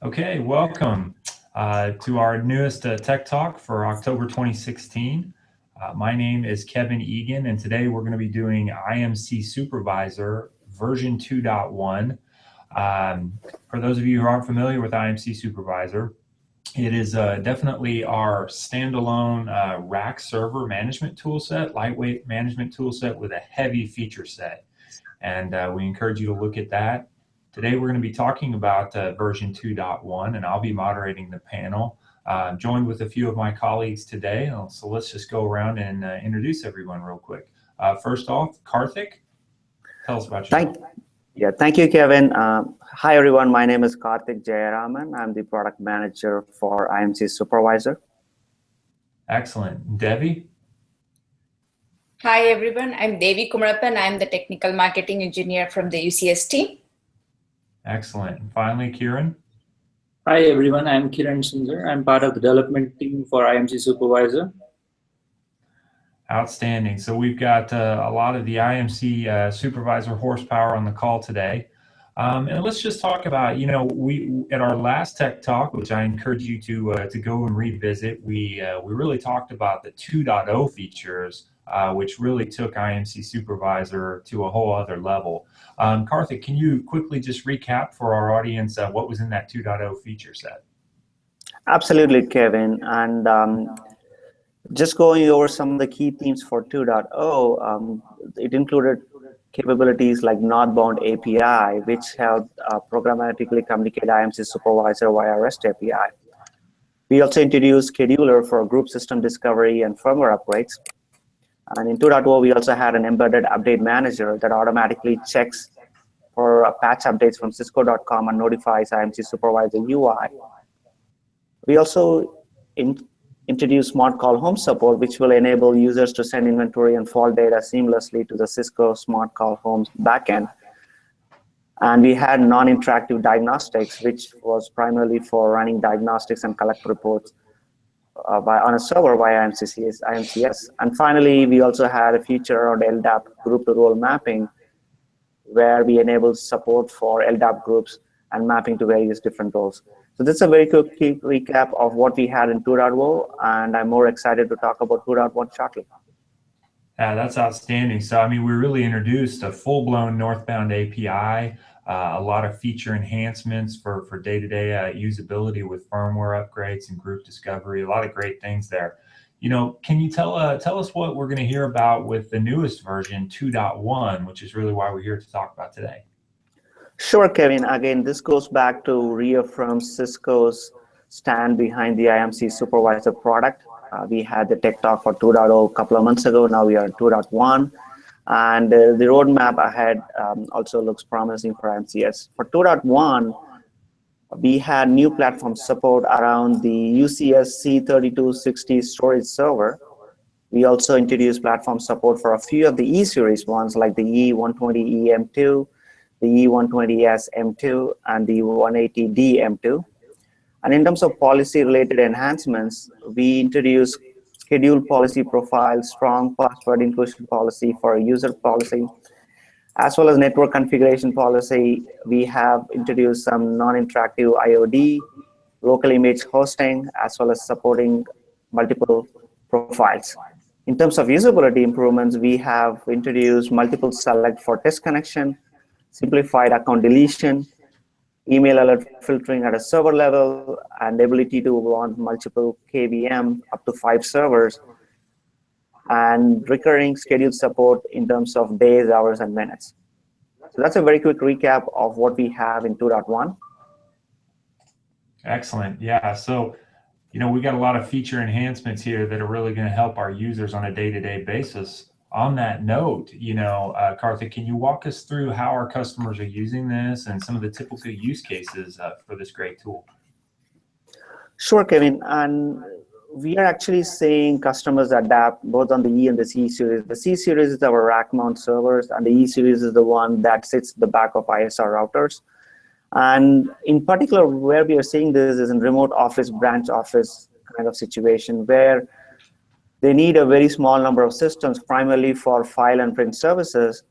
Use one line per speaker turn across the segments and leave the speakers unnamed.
Okay, welcome to our newest Tech Talk for October 2016. My name is Kevin Egan, and today we're going to be doing IMC Supervisor version 2.1. For those of you who aren't familiar with IMC Supervisor, it is definitely our standalone rack server management toolset, lightweight management toolset with a heavy feature set. And we encourage you to look at that. Today we're going to be talking about version 2.1, and I'll be moderating the panel. Joined with a few of my colleagues today, so let's just go around and introduce everyone real quick. First off, Karthik, tell us about yourself.
Thank you, Kevin. Hi, everyone. My name is Karthik Jayaraman. I'm the product manager for IMC Supervisor.
Excellent. Devi?
Hi, everyone. I'm Devi Kumarappan. I'm the technical marketing engineer from the UCS team.
Excellent. And finally, Kiran?
Hi, everyone. I'm Kiran Sundar. I'm part of the development team for IMC Supervisor.
Outstanding. So we've got a lot of the IMC supervisor horsepower on the call today. And let's just talk about, we at our last Tech Talk, which I encourage you to go and revisit, we really talked about the 2.0 features, which really took IMC Supervisor to a whole other level. Karthik, can you quickly just recap for our audience what was in that 2.0 feature set?
Absolutely, Kevin. And just going over some of the key themes for 2.0, it included capabilities like northbound API, which helped programmatically communicate IMC Supervisor via REST API. We also introduced scheduler for group system discovery and firmware upgrades. And in 2.0, we also had an embedded update manager that automatically checks for patch updates from Cisco.com and notifies IMC Supervisor UI. We also introduced Smart Call Home support, which will enable users to send inventory and fault data seamlessly to the Cisco Smart Call Home backend. And we had non-interactive diagnostics, which was primarily for running diagnostics and collect reports on a server via IMCS. And finally, we also had a feature around LDAP group-to-role mapping, where we enabled support for LDAP groups and mapping to various different roles. So this is a very quick recap of what we had in 2.0, and I'm more excited to talk about 2.1 shortly.
Yeah, that's outstanding. So, I mean, we really introduced a full-blown northbound API, a lot of feature enhancements for day-to-day usability with firmware upgrades and group discovery, a lot of great things there. Can you tell us what we're going to hear about with the newest version 2.1, which is really why we're here to talk about today?
Sure, Kevin. Again, this goes back to reaffirm Cisco's stand behind the IMC Supervisor product. We had the Tech Talk for 2.0 a couple of months ago. Now we are at 2.1. And the roadmap ahead also looks promising for IMCS. For 2.1, we had new platform support around the UCS C3260 storage server. We also introduced platform support for a few of the E-series ones, like the E120E M2, the E120S M2, and the 180D M2. And in terms of policy-related enhancements, we introduced schedule policy profile, strong password inclusion policy for user policy, as well as network configuration policy. We have introduced some non-interactive IOD, local image hosting, as well as supporting multiple profiles. In terms of usability improvements, we have introduced multiple select for test connection, simplified account deletion, email alert filtering at a server level, and ability to run multiple KVM up to 5 servers, and recurring schedule support in terms of days, hours, and minutes. So that's a very quick recap of what we have in 2.1.
Excellent. Yeah. So, we got a lot of feature enhancements here that are really going to help our users on a day-to-day basis. On that note, Karthik, can you walk us through how our customers are using this and some of the typical use cases for this great tool?
Sure, Kevin. And we are actually seeing customers adapt both on the E and the C series. The C series is our rack mount servers, and the E series is the one that sits at the back of ISR routers. And in particular, where we are seeing this is in remote office, branch office kind of situation, where they need a very small number of systems, primarily for file and print services.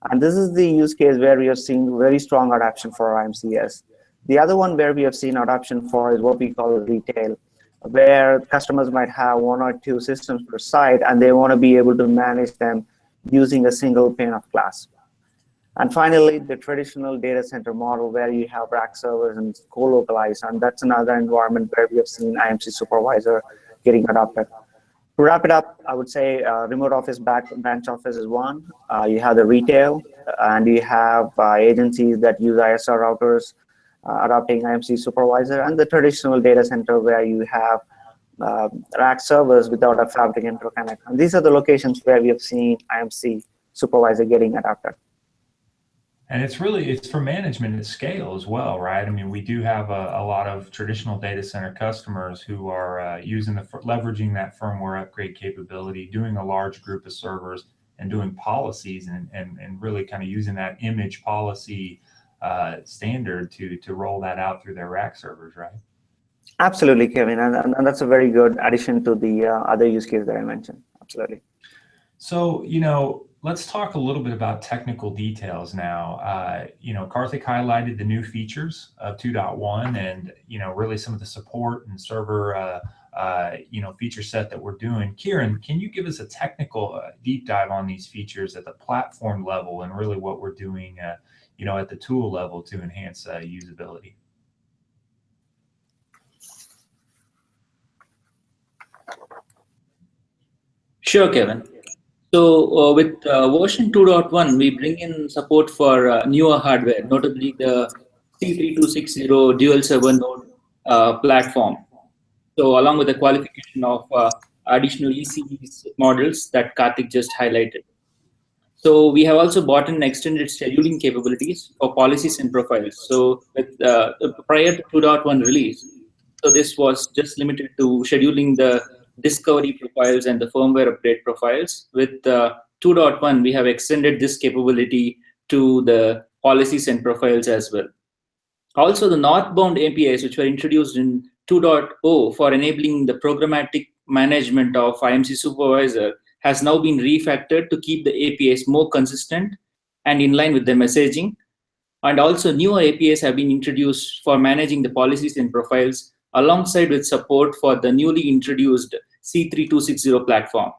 And this is the use case where we are seeing very strong adoption for IMCS. The other one where we have seen adoption for is what we call retail, where customers might have 1 or 2 systems per site, and they want to be able to manage them using a single pane of glass. And finally, the traditional data center model where you have rack servers and co-localized, and that's another environment where we have seen IMC Supervisor getting adopted. To wrap it up, I would say remote office branch office is one. You have the retail, and you have agencies that use ISR routers adopting IMC Supervisor, and the traditional data center where you have rack servers without a fabric interconnect. And these are the locations where we have seen IMC Supervisor getting adopted.
And it's for management at scale as well, right? I mean, we do have a lot of traditional data center customers who are leveraging that firmware upgrade capability, doing a large group of servers and doing policies and really kind of using that image policy standard to roll that out through their rack servers, right?
Absolutely, Kevin, and that's a very good addition to the other use case that I mentioned. Absolutely.
So, let's talk a little bit about technical details now. Karthik highlighted the new features of 2.1 and, really some of the support and server, feature set that we're doing. Kiran, can you give us a technical deep dive on these features at the platform level and really what we're doing, at the tool level to enhance usability?
Sure, Kevin. So with version 2.1, we bring in support for newer hardware, notably the C3260 dual server node platform. So along with the qualification of additional ECS models that Karthik just highlighted. So we have also brought in extended scheduling capabilities for policies and profiles. So with prior to 2.1 release, so this was just limited to scheduling the discovery profiles and the firmware update profiles. With 2.1, we have extended this capability to the policies and profiles as well. Also, the northbound APIs, which were introduced in 2.0 for enabling the programmatic management of IMC Supervisor, has now been refactored to keep the APIs more consistent and in line with the messaging. And also, newer APIs have been introduced for managing the policies and profiles alongside with support for the newly introduced C3260 platform.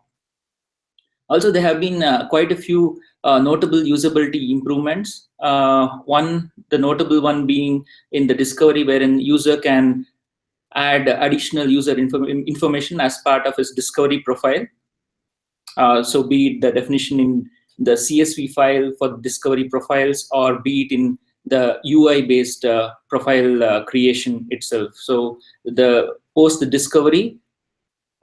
Also, there have been quite a few notable usability improvements. The notable one being in the discovery, wherein user can add additional user information as part of his discovery profile. So be it the definition in the CSV file for discovery profiles, or be it in the UI-based profile creation itself. So the post the discovery,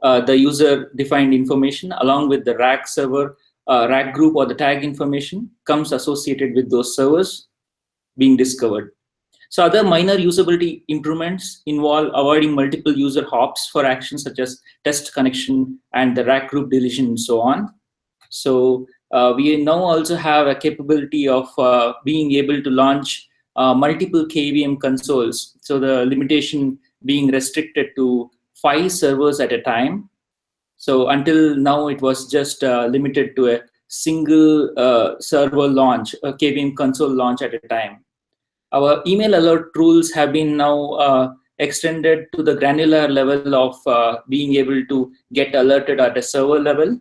the user-defined information along with the rack server, rack group, or the tag information comes associated with those servers being discovered. So other minor usability improvements involve avoiding multiple user hops for actions such as test connection and the rack group deletion and so on. So we now also have a capability of being able to launch multiple KVM consoles. So the limitation being restricted to 5 servers at a time. So until now, it was just limited to a single server launch, a KVM console launch at a time. Our email alert rules have been now extended to the granular level of being able to get alerted at a server level,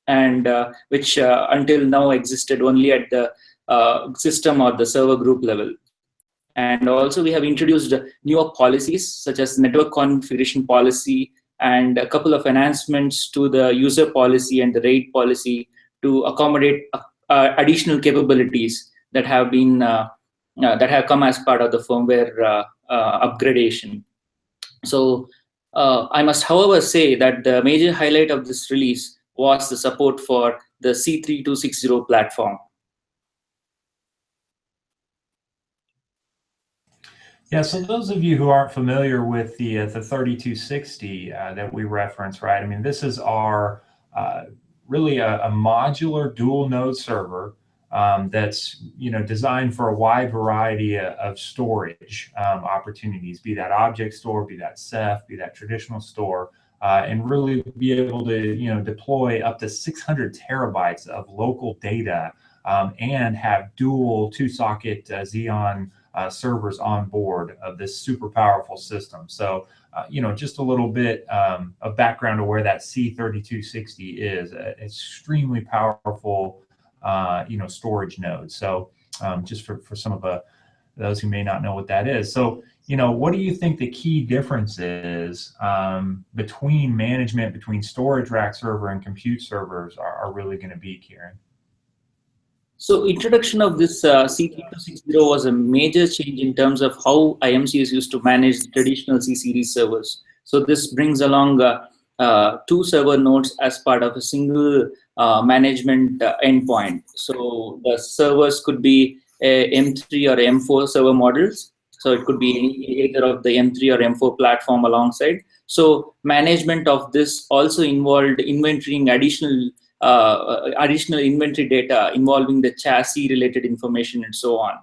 and which until now existed only at the system or the server group level. And also we have introduced newer policies such as network configuration policy and a couple of enhancements to the user policy and the RAID policy to accommodate additional capabilities that have been that have come as part of the firmware upgradation. So I must, however, say that the major highlight of this release was the support for the C3260 platform.
Yeah, so those of you who aren't familiar with the 3260 that we reference, right? I mean, this is our really a modular dual node server that's designed for a wide variety of storage opportunities, be that object store, be that Ceph, be that traditional store, and really be able to deploy up to 600 terabytes of local data and have dual 2-socket Xeon servers on board of this super powerful system. So, just a little bit of background to where that C3260 is. Extremely powerful, storage node. So just for some of those who may not know what that is. So, what do you think the key difference is between management, between storage rack server and compute servers are really going to be, Kieran?
So introduction of this C3260 was a major change in terms of how IMCs used to manage the traditional C-series servers. So this brings along 2 server nodes as part of a single management endpoint. So the servers could be M3 or M4 server models. So it could be either of the M3 or M4 platform alongside. So management of this also involved inventorying additional inventory data involving the chassis related information and so on.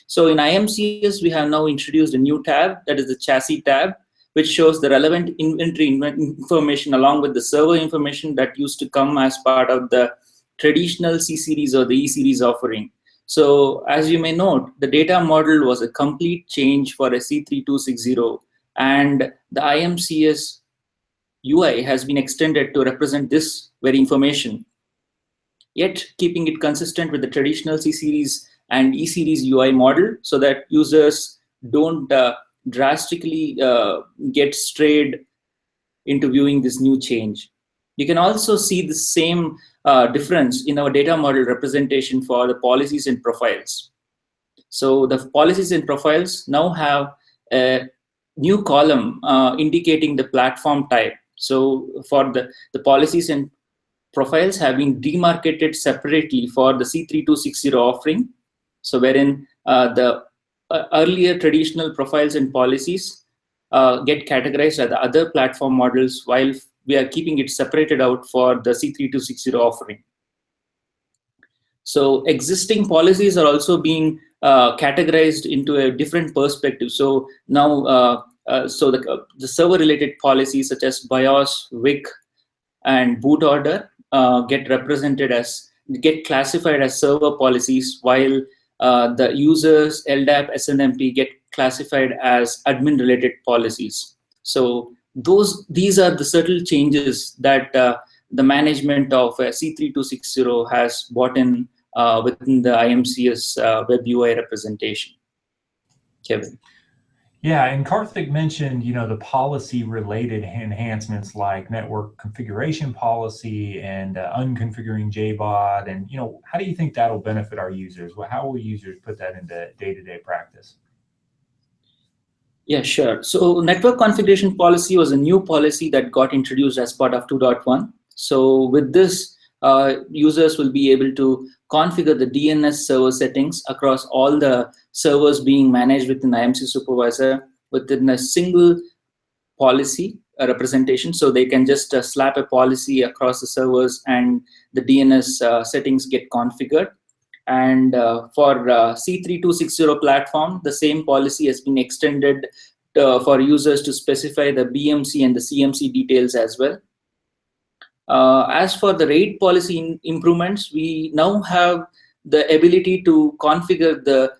So in IMCS, we have now introduced a new tab, that is the chassis tab, which shows the relevant inventory information along with the server information that used to come as part of the traditional C-series or the E-series offering. So as you may note, the data model was a complete change for a C3260, and the IMCS UI has been extended to represent this very information, yet keeping it consistent with the traditional C-series and E-series UI model so that users don't drastically get strayed into viewing this new change. You can also see the same difference in our data model representation for the policies and profiles. So the policies and profiles now have a new column indicating the platform type. So for the policies and profiles have been demarcated separately for the C3260 offering. So wherein the earlier traditional profiles and policies get categorized as the other platform models, while we are keeping it separated out for the C3260 offering. So existing policies are also being categorized into a different perspective. So now, the server related policies such as BIOS, WIC, and boot order get classified as server policies, while the users, LDAP, SNMP get classified as admin related policies. So these are the subtle changes that the management of C3260 has brought in within the IMCS web UI representation. Kevin.
Yeah, and Karthik mentioned, the policy-related enhancements like network configuration policy and unconfiguring JBOD, and how do you think that'll benefit our users? How will users put that into day-to-day practice?
Yeah, sure. So network configuration policy was a new policy that got introduced as part of 2.1. So with this, users will be able to configure the DNS server settings across all the servers being managed within IMC supervisor within a single policy representation. So they can just slap a policy across the servers and the DNS settings get configured. And for C3260 platform, the same policy has been extended for users to specify the BMC and the CMC details as well. As for the RAID policy improvements, we now have the ability to configure the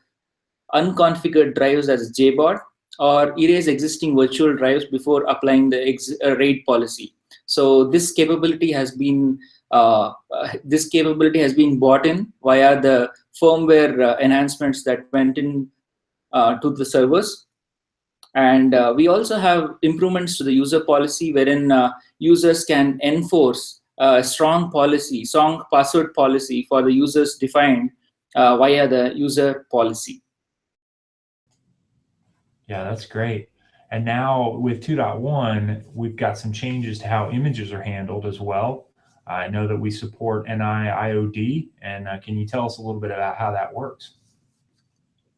unconfigured drives as JBOD or erase existing virtual drives before applying the RAID policy. So this capability has been brought in via the firmware enhancements that went in to the servers. And we also have improvements to the user policy, wherein users can enforce a strong password policy for the users defined via the user policy.
Yeah, that's great. And now with 2.1, we've got some changes to how images are handled as well. I know that we support NIIOD, and can you tell us a little bit about how that works?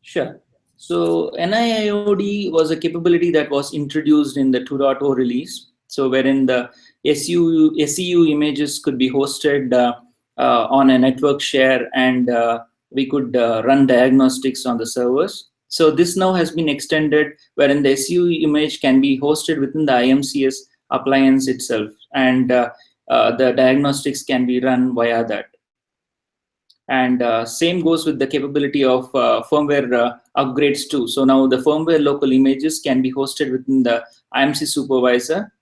Sure. So NIIOD was a capability that was introduced in the 2.0 release. So wherein the SEU images could be hosted on a network share, and we could run diagnostics on the servers. So this now has been extended, wherein the SEU image can be hosted within the IMCS appliance itself, and the diagnostics can be run via that. And same goes with the capability of firmware upgrades too. So now the firmware local images can be hosted within the IMC supervisor,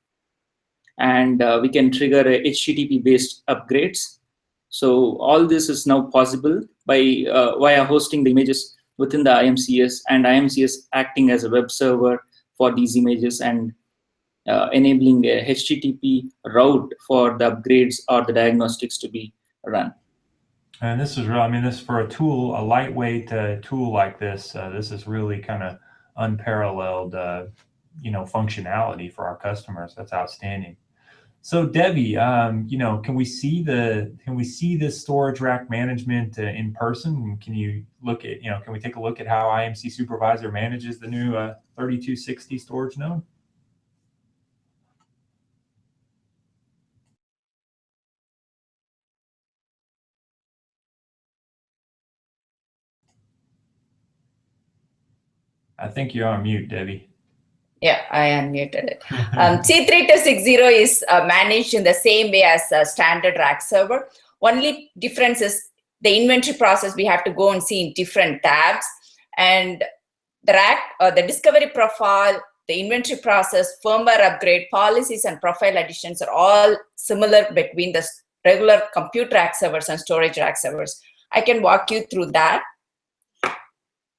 and we can trigger HTTP based upgrades. So all this is now possible by via hosting the images within the IMCS, and IMCS acting as a web server for these images and enabling a HTTP route for the upgrades or the diagnostics to be run.
And this is real. I mean, this for a tool, a lightweight tool like this. This is really kind of unparalleled, functionality for our customers. That's outstanding. So Debbie, can we see this storage rack management in person? Can you look at, can we take a look at how IMC Supervisor manages the new 3260 storage node? I think you're on mute, Debbie.
Yeah, I unmuted it. C3260 is managed in the same way as a standard rack server. Only difference is the inventory process we have to go and see in different tabs. And the rack, the discovery profile, the inventory process, firmware upgrade, policies, and profile additions are all similar between the regular compute rack servers and storage rack servers. I can walk you through that.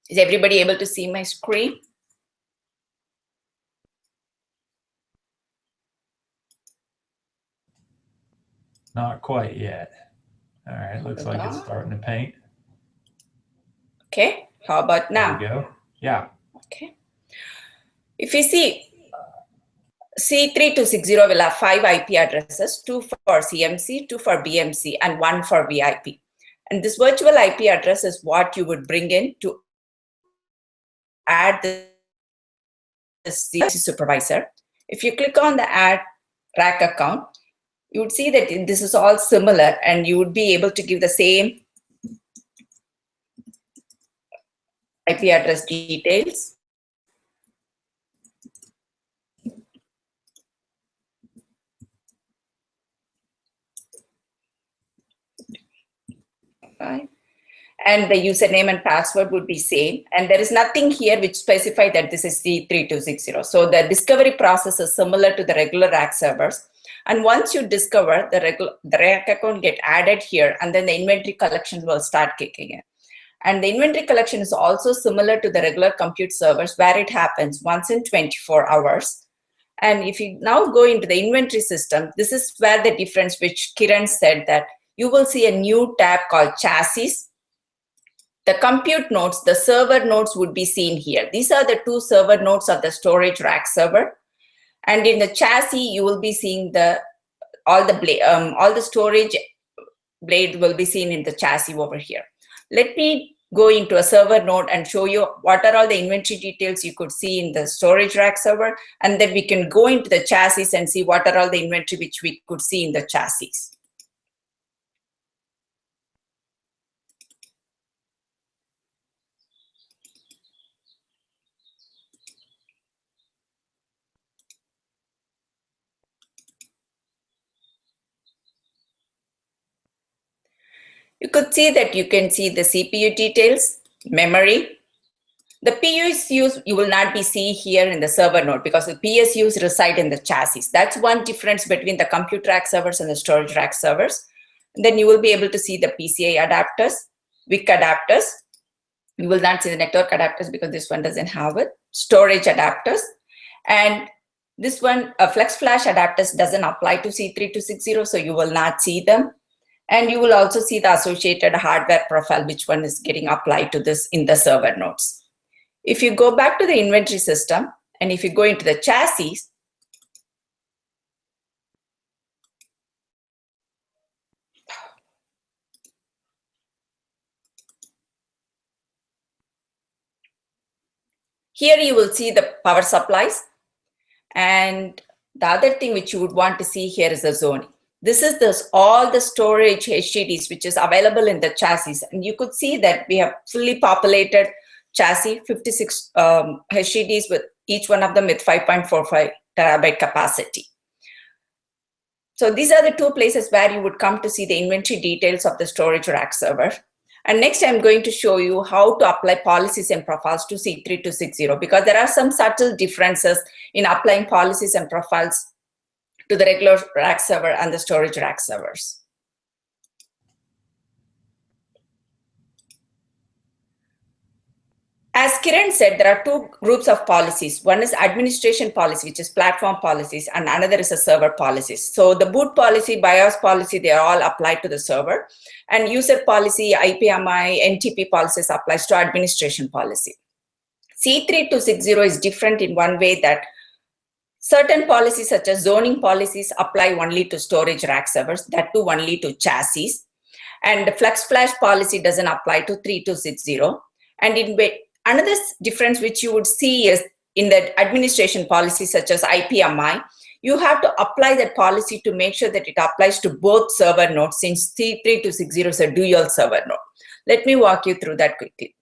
Is everybody able to see my screen?
Not quite yet. All right, looks like it's starting to paint.
Okay, how about now?
There we go. Yeah.
Okay. If you see, C3260 will have 5 IP addresses, 2 for CMC, 2 for BMC, and 1 for VIP. And this virtual IP address is what you would bring in to add this supervisor. If you click on the add rack account, you would see that this is all similar, and you would be able to give the same IP address details. Right. And the username and password would be same. And there is nothing here which specifies that this is C3260. So the discovery process is similar to the regular rack servers. And once you discover, the rack account get added here, and then the inventory collections will start kicking in. And the inventory collection is also similar to the regular compute servers, where it happens once in 24 hours. And if you now go into the inventory system, this is where the difference which Kiran said, that you will see a new tab called chassis. The compute nodes, the server nodes would be seen here. These are the 2 server nodes of the storage rack server. And in the chassis, you will be seeing all the storage blade will be seen in the chassis over here. Let me go into a server node and show you what are all the inventory details you could see in the storage rack server. And then we can go into the chassis and see what are all the inventory which we could see in the chassis. You could see that you can see the CPU details, memory. The PSUs you will not be seeing here in the server node because the PSUs reside in the chassis. That's one difference between the compute rack servers and the storage rack servers. And then you will be able to see the PCI adapters, WIC adapters. You will not see the network adapters because this one doesn't have it. Storage adapters. And this one, flex flash adapters doesn't apply to C3260, so you will not see them. And you will also see the associated hardware profile, which one is getting applied to this in the server nodes. If you go back to the inventory system, and if you go into the chassis, here you will see the power supplies. And the other thing which you would want to see here is the zoning. This is all the storage HDDs which is available in the chassis. And you could see that we have fully populated chassis, 56 HDDs with each one of them with 5.45 terabyte capacity. So these are the 2 places where you would come to see the inventory details of the storage rack server. And next, I'm going to show you how to apply policies and profiles to C3260, because there are some subtle differences in applying policies and profiles to the regular rack server and the storage rack servers. As Kiran said, there are two groups of policies. One is administration policy, which is platform policies, and another is a server policies. So the boot policy, BIOS policy, they are all applied to the server. And user policy, IPMI, NTP policies applies to administration policy. C3260 is different in one way that certain policies such as zoning policies apply only to storage rack servers, that too only to chassis. And the flex flash policy doesn't apply to 3260. And in another difference which you would see is in the administration policy such as IPMI, you have to apply that policy to make sure that it applies to both server nodes, since C3260 is a dual server node. Let me walk you through that quickly.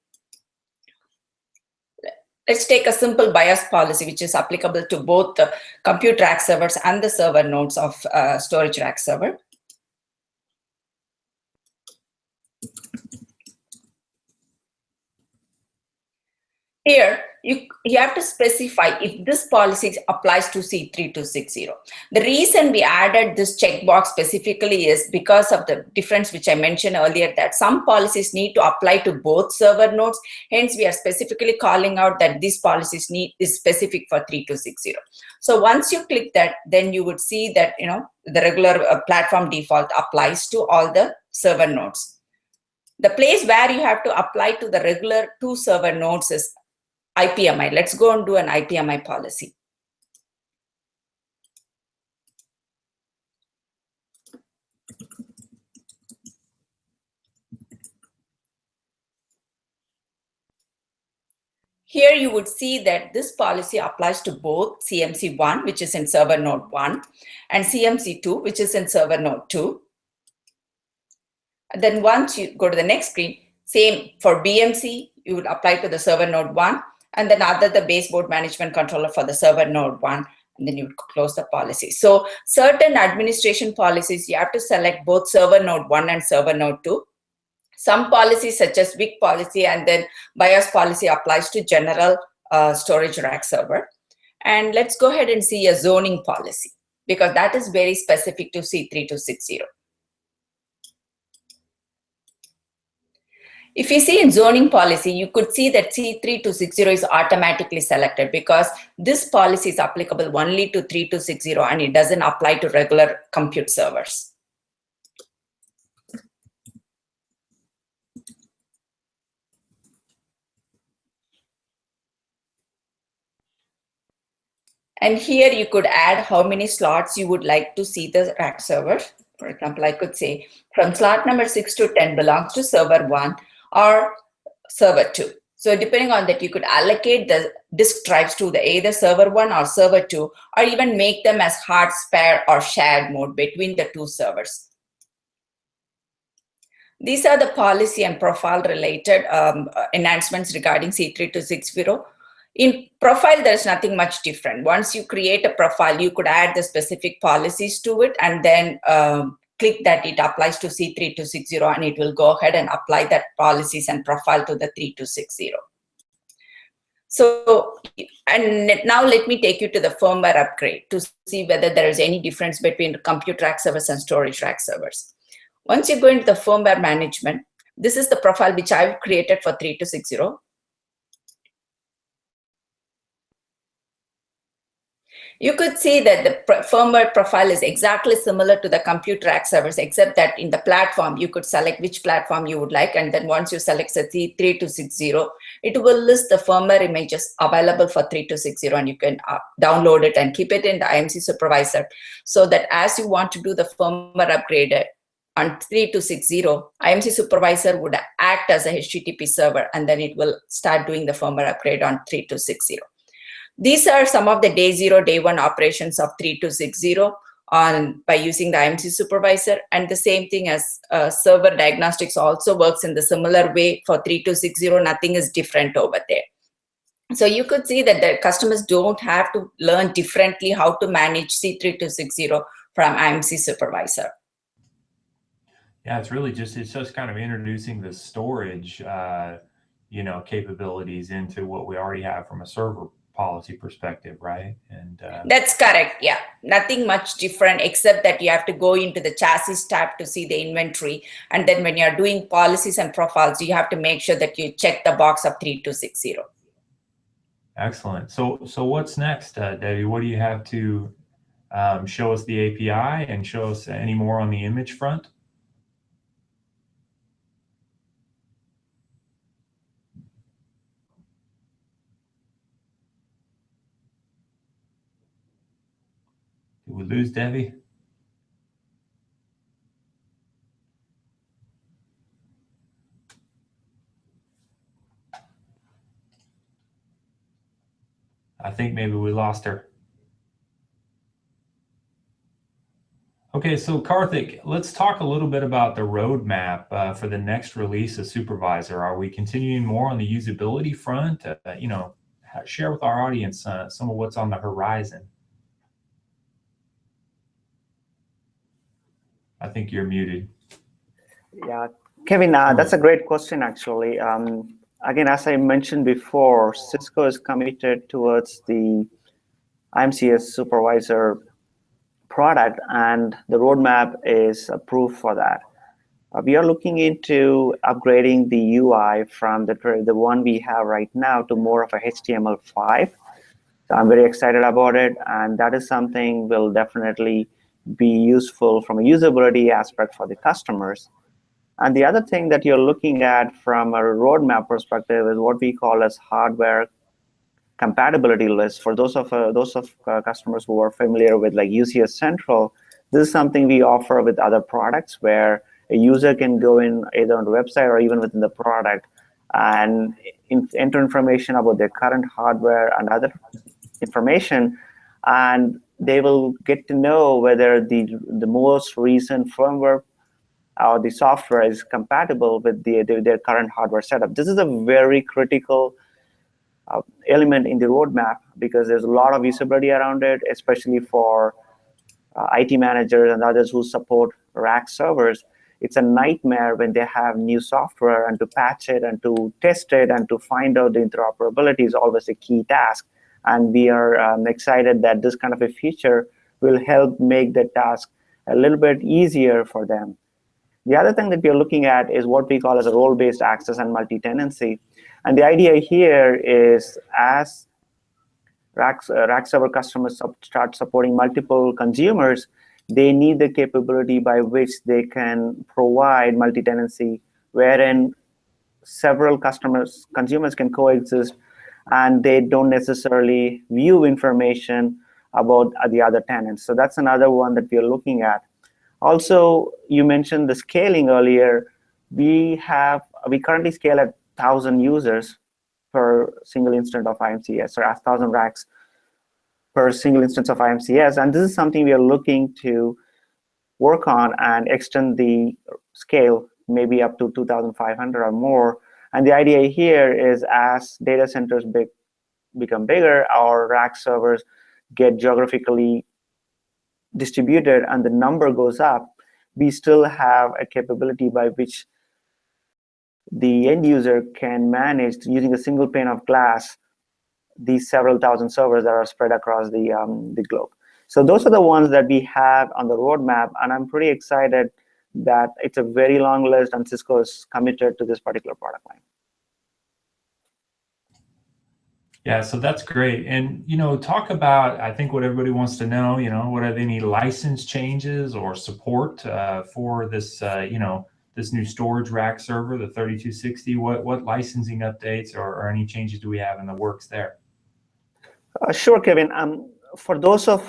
Let's take a simple BIOS policy which is applicable to both the compute rack servers and the server nodes of storage rack server. Here, you have to specify if this policy applies to C3260. The reason we added this checkbox specifically is because of the difference which I mentioned earlier, that some policies need to apply to both server nodes. Hence, we are specifically calling out that these policies is specific for 3260. So once you click that, then you would see that the regular platform default applies to all the server nodes. The place where you have to apply to the regular two server nodes is IPMI. Let's go and do an IPMI policy. Here you would see that this policy applies to both CMC1, which is in server node 1, and CMC2, which is in server node 2. And then once you go to the next screen, same for BMC, you would apply to the server node 1, and then the baseboard management controller for the server node 1, and then you would close the policy. So certain administration policies, you have to select both server node 1 and server node 2. Some policies such as WIC policy and then BIOS policy applies to general storage rack server. And let's go ahead and see a zoning policy, because that is very specific to C3260. If you see in zoning policy, you could see that C3260 is automatically selected because this policy is applicable only to 3260 and it doesn't apply to regular compute servers. And here you could add how many slots you would like to see the rack server. For example, I could say from slot number 6 to 10 belongs to server 1 or server 2. So depending on that, you could allocate the disk drives to either server 1 or server 2, or even make them as hard spare or shared mode between the two servers. These are the policy and profile related enhancements regarding C3260. In profile, there's nothing much different. Once you create a profile, you could add the specific policies to it and then click that it applies to C3260 and it will go ahead and apply that policies and profile to the 3260. So, and now let me take you to the firmware upgrade to see whether there is any difference between compute rack servers and storage rack servers. Once you go into the firmware management, this is the profile which I've created for 3260. You could see that the firmware profile is exactly similar to the compute rack servers, except that in the platform, you could select which platform you would like. And then once you select the C3260, it will list the firmware images available for 3260, and you can download it and keep it in the IMC supervisor, so that as you want to do the firmware upgrade on 3260, IMC supervisor would act as a HTTP server, and then it will start doing the firmware upgrade on 3260. These are some of the day 0, day 1 operations of 3260 by using the IMC supervisor. And the same thing as server diagnostics also works in the similar way for 3260. Nothing is different over there. So you could see that the customers don't have to learn differently how to manage C3260 from IMC supervisor.
Yeah, it's just kind of introducing the storage, capabilities into what we already have from a server policy perspective, right? And
That's correct. Yeah. Nothing much different except that you have to go into the chassis tab to see the inventory. And then when you're doing policies and profiles, you have to make sure that you check the box of 3260.
excellent. So what's next, Debbie? What do you have to show us the API and show us any more on the image front? Did we lose Debbie? I think maybe we lost her. Okay, so Karthik, let's talk a little bit about the roadmap for the next release of Supervisor. Are we continuing more on the usability front? Share with our audience some of what's on the horizon. I think you're muted.
Yeah, Kevin, that's a great question, actually. Again, as I mentioned before, Cisco is committed towards the IMCS Supervisor product, and the roadmap is approved for that. We are looking into upgrading the UI from the one we have right now to more of a HTML5. So I'm very excited about it, and that is something will definitely be useful from a usability aspect for the customers. And the other thing that you're looking at from a roadmap perspective is what we call as hardware compatibility list. For those of customers who are familiar with like UCS Central, this is something we offer with other products where a user can go in either on the website or even within the product and enter information about their current hardware and other information, and they will get to know whether the most recent firmware or the software is compatible with their current hardware setup. This is a very critical element in the roadmap because there's a lot of usability around it, especially for IT managers and others who support rack servers. It's a nightmare when they have new software, and to patch it and to test it and to find out the interoperability is always a key task. And we are excited that this kind of a feature will help make the task a little bit easier for them. The other thing that we are looking at is what we call as a role-based access and multi-tenancy. And the idea here is as rack server customers start supporting multiple consumers, they need the capability by which they can provide multi-tenancy, wherein several consumers can coexist, and they don't necessarily view information about the other tenants. So that's another one that we are looking at. Also, you mentioned the scaling earlier. We currently scale at 1,000 users per single instance of IMCS, or 1,000 racks per single instance of IMCS. And this is something we are looking to work on and extend the scale maybe up to 2,500 or more. And the idea here is as data centers become bigger, our rack servers get geographically distributed and the number goes up, we still have a capability by which the end user can manage using a single pane of glass these several thousand servers that are spread across the globe. So those are the ones that we have on the roadmap, and I'm pretty excited that it's a very long list and Cisco is committed to this particular product line.
Yeah, so that's great. And, talk about, I think what everybody wants to know, what are any license changes or support for this, this new storage rack server, the 3260? What licensing updates or any changes do we have in the works there?
Sure, Kevin. For those of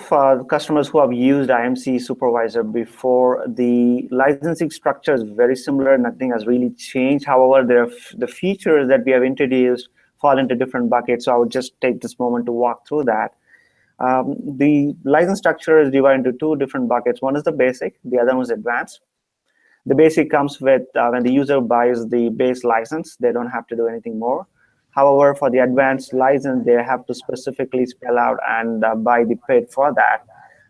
customers who have used IMC Supervisor before, the licensing structure is very similar. Nothing has really changed. However, the features that we have introduced fall into different buckets. So I would just take this moment to walk through that. The license structure is divided into two different buckets. One is the basic, the other one is advanced. The basic comes with when the user buys the base license, they don't have to do anything more. However, for the advanced license, they have to specifically spell out and buy the PID for that.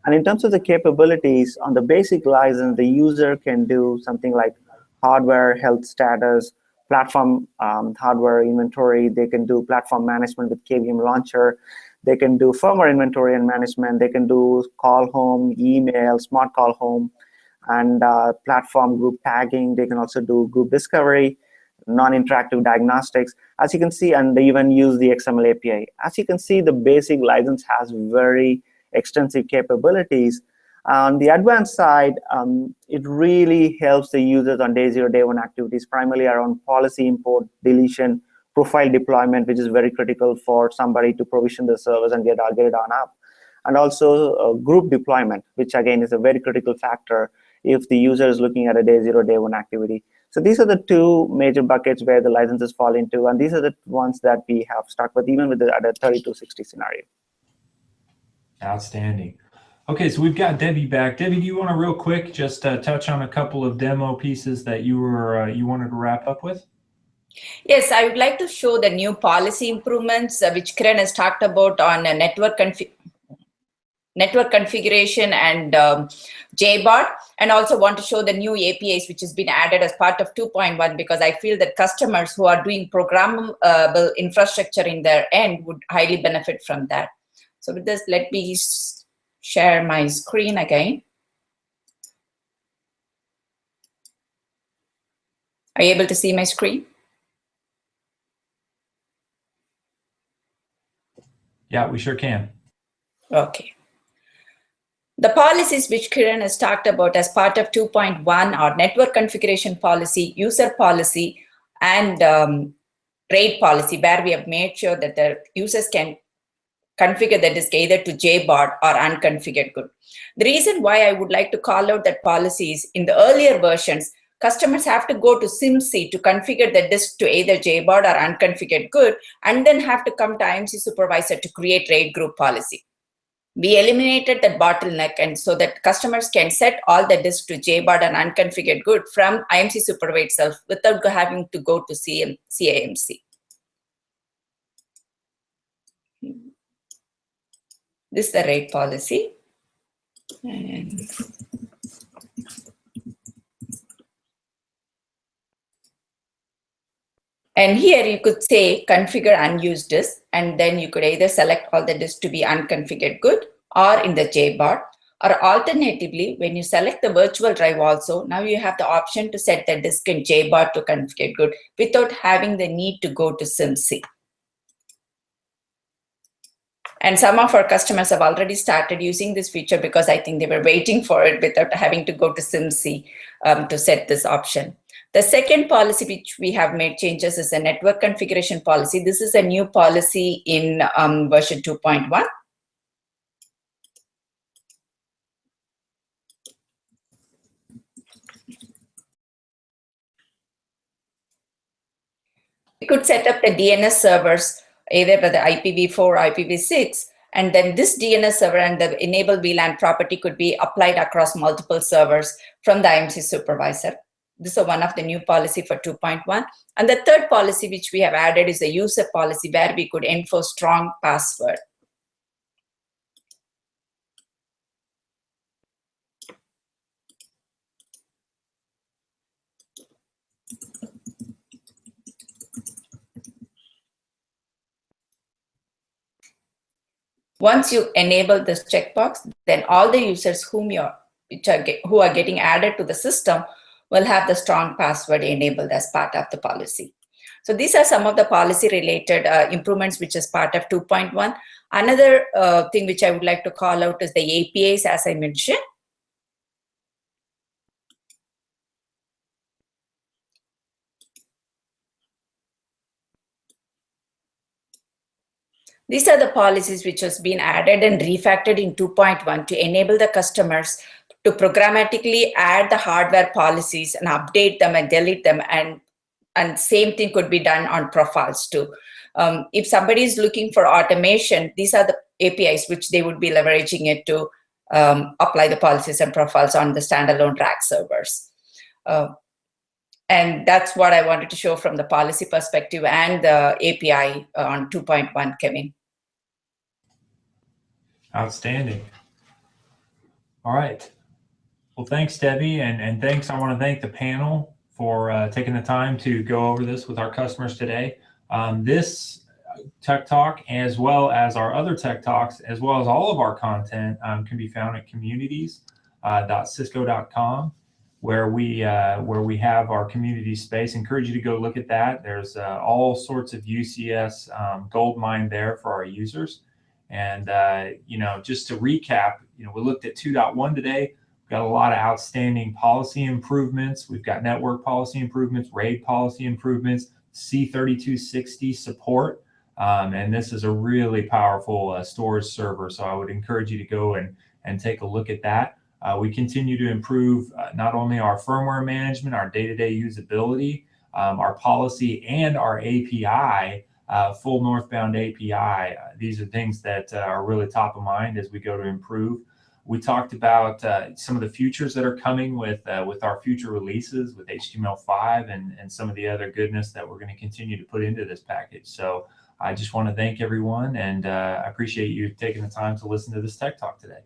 And in terms of the capabilities, on the basic license, the user can do something like hardware health status, platform hardware inventory. They can do platform management with KVM launcher. They can do firmware inventory and management. They can do call home, email, smart call home, and platform group tagging. They can also do group discovery, non-interactive diagnostics, as you can see, and they even use the XML API. As you can see, the basic license has very extensive capabilities. On the advanced side, it really helps the users on day 0, day 1 activities, primarily around policy import, deletion, profile deployment, which is very critical for somebody to provision the servers and get it on up. And also group deployment, which again is a very critical factor if the user is looking at a day 0, day 1 activity. So these are the two major buckets where the licenses fall into, and these are the ones that we have stuck with, even with the 3260 scenario.
Outstanding. Okay, so we've got Debbie back. Debbie, do you want to real quick just touch on a couple of demo pieces that you wanted to wrap up with?
Yes, I would like to show the new policy improvements which Kiran has talked about on network configuration and JBOD, and also want to show the new APIs which has been added as part of 2.1, because I feel that customers who are doing programmable infrastructure in their end would highly benefit from that. So with this, let me share my screen again. Are you able to see my screen?
Yeah, we sure can.
Okay. The policies which Kiran has talked about as part of 2.1 are network configuration policy, user policy, and RAID policy, where we have made sure that the users can configure the disk either to JBOD or unconfigured good. The reason why I would like to call out that policy is in the earlier versions, customers have to go to SIMC to configure the disk to either JBOD or unconfigured good, and then have to come to IMC supervisor to create RAID group policy. We eliminated that bottleneck, and so that customers can set all the disks to JBOD and unconfigured good from IMC supervisor itself without having to go to CIMC. This is the RAID policy. And here you could say configure unused disk, and then you could either select all the disks to be unconfigured good or in the JBOD, or alternatively, when you select the virtual drive also, now you have the option to set the disk in JBOD to configured good without having the need to go to SIMC. And some of our customers have already started using this feature because I think they were waiting for it without having to go to SIMC to set this option. The second policy which we have made changes is a network configuration policy. This is a new policy in version 2.1. We could set up the DNS servers either by the IPv4 or IPv6, and then this DNS server and the enable VLAN property could be applied across multiple servers from the IMC supervisor. This is one of the new policy for 2.1. And the third policy which we have added is the user policy, where we could enforce strong password. Once you enable this checkbox, then all the users who are getting added to the system will have the strong password enabled as part of the policy. So these are some of the policy related improvements which is part of 2.1. Another thing which I would like to call out is the APIs, as I mentioned. These are the policies which has been added and refactored in 2.1 to enable the customers to programmatically add the hardware policies and update them and delete them, and same thing could be done on profiles too. If somebody is looking for automation, these are the APIs which they would be leveraging it to apply the policies and profiles on the standalone rack servers. And that's what I wanted to show from the policy perspective and the API on 2.1, Kevin.
Outstanding. All right. Well, thanks, Debbie, and thanks. I want to thank the panel for taking the time to go over this with our customers today. This Tech Talk, as well as our other Tech Talks, as well as all of our content, can be found at communities.cisco.com, where we have our community space. Encourage you to go look at that. There's all sorts of UCS gold mine there for our users. And just to recap, we looked at 2.1 today. We've got a lot of outstanding policy improvements. We've got network policy improvements, RAID policy improvements, C3260 support. And this is a really powerful storage server. So I would encourage you to go and take a look at that. We continue to improve not only our firmware management, our day-to-day usability, our policy, and our API, full northbound API. These are things that are really top of mind as we go to improve. We talked about some of the features that are coming with our future releases with HTML5 and some of the other goodness that we're going to continue to put into this package. So I just want to thank everyone, and I appreciate you taking the time to listen to this Tech Talk today.